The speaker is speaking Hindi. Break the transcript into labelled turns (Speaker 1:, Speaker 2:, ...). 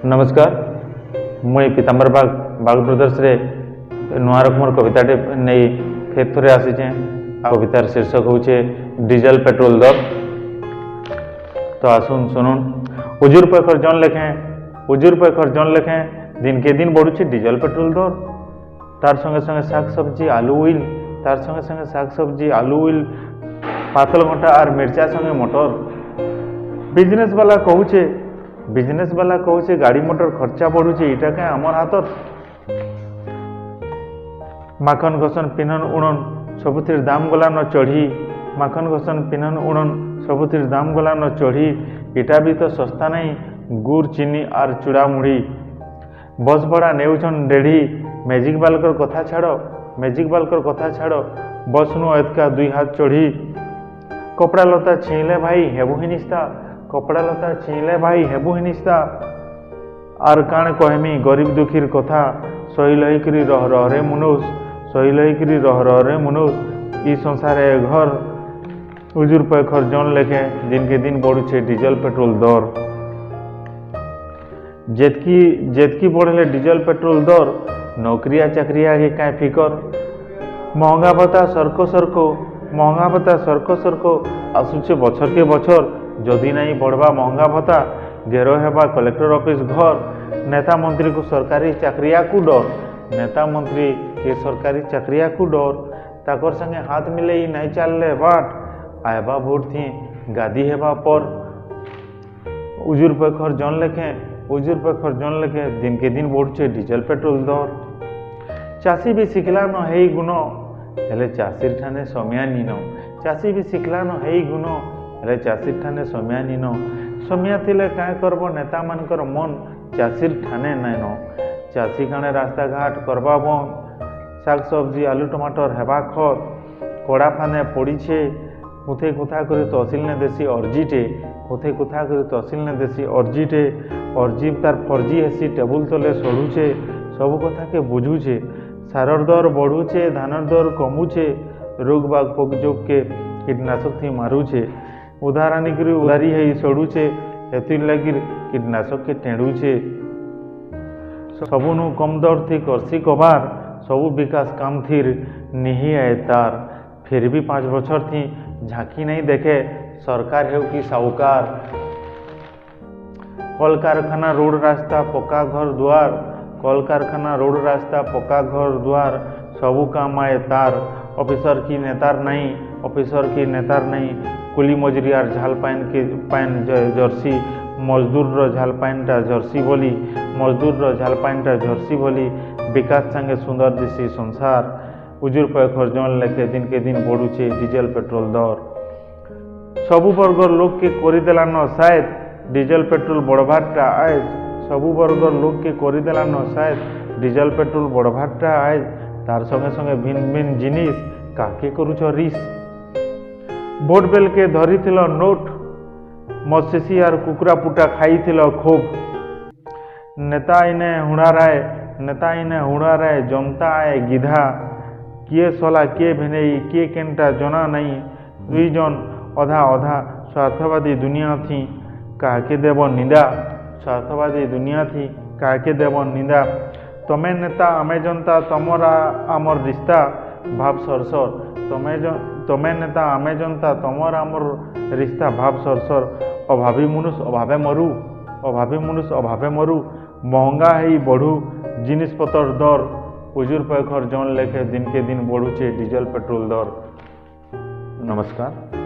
Speaker 1: नमस्कार मुई पीताम्बर बाग बाग ब्रदर्स रे नुआ रकमर कविताटे नहीं फेर थोड़े आसीचे। कवितार शीर्षक होचे डीजल पेट्रोल दर। तो आसुन सुनुन। उजूर पैखर जन लेखें दिन के दिन बढ़ुचे डीजल पेट्रोल दर। तार संगे संगे शाक सब्जी आलू उइल पातल घंटा और मिर्चा संगे मटर। बिजनेस वाला कहूचे गाड़ी मोटर खर्चा बढ़ुचे इटा क्या आमर हाथर। माखन घसन पिनन उड़न सबुथिर दाम गला न चढ़ी। माखन घसन पिनन उड़न सबुथिर दाम गला न चढ़ी। इटा भी तो सस्ता नहीं गुड़ चीनी और चूड़ा मुड़ी। बस भड़ा नेउछन डेढ़ी मैजिक बालकर कथा छाड़ बस नु एतका दुई हाथ चढ़ी। कपड़ा लता छीले भाई हेबु हिनिस्ता आर काण कहमी गरीब दुखीर कथा सही लहिकरी रह रे मुनुष ई संसारे घर। उजूर पैखर जन लेखे दिन के दिन बढ़ुचे डीजल पेट्रोल दर। जेतकी बढ़ले डीजल पेट्रोल दर नौकरिया चाकरिया के क्या फिकर। महंगा भत्ता सरको आसुचे बछर के बछर। जदि नहीं बढ़वा महंगा भत्ता घेर हेबा कलेक्टर ऑफिस घर। नेता मंत्री को सरकारी चाकरिया को डर ताकर संगे हाथ मिले ही नहीं चलले बाट आयबा वोट थी गादी हेबा पर। उजूर पैखर जन लेखे दिन के दिन बढ़ुचे डीजल पेट्रोल दर। चाषी भी शिखला न हेई गुण हेले चाषीर ठाने समिया नीन समिया थिले क्या करब नेता मानकर मन चाषीर ठाने नाइन। चाषी काणे रास्ता घाट करबा बंद शाक सब्जी आलू टमाटर हेबा खत। कड़ा फाने पड़ीछे कुथे कुथा करी तहसिल ने देसी अर्जी तार फर्जी हेसी टेबुल तले सड़ुचे सब कथा के बुझुचे। सारर दर बढ़ुचे धानर दर कमुचे रोग बाग पोकजोग के कीटनाशक थी मारुचे। उधार आनिकरी उधारी है सड़ुचे हेतिर लगी कीटनाशक के टेढ़ुचे। सबुनु कम दर थी करसी कबार सबु विकास काम थीर निही आए तार। फिर भी 5 बछर थी झांकी नहीं देखे सरकार है कि साहूकार। कल कारखाना रोड रास्ता पक्का घर द्वार सबू काम आए तार। ऑफिसर की नेतार नहीं कुली मजरियार झाल पाइन जर्सी मजदूर झाल पाइनटा जर्सी बोली विकास संगे सुंदर दिशी संसार। उजूर पैखर जन लेखे दिन के दिन बढ़ुचे डीजल पेट्रोल दर। सबु वर्गर लोग के करिदेला न शायद डीजल पेट्रोल बढ़भारटा आज। डीजल पेट्रोल बढ़भारटा आज तार संगे संगे भिन्न भिन्न जिनिस काके करूछ रिस। भोट बेल के धरी नोट मत्स्यसी आर कुकुरा पुटा खाई खूब। नेता इने हुड़ाराय जमता आए गिधा। किए सला किए भेनेई किए केनटा जना नहीं। दुई जन अधा अधा स्वार्थवादी दुनिया थी काके देव निंदा। तमे नेता आमे जनता तमरा आमर रिश्ता भाव सरसर। तमे नेता आमे जनता तमर आमर रिश्ता भाव सरसर। अभावी मनुष्य अभावे मरु महंगा है बढ़ू जिनिस पतर दर। उजूर पैखर जन लेखे दिन के दिन बढ़ुचे डीजल पेट्रोल दर। नमस्कार।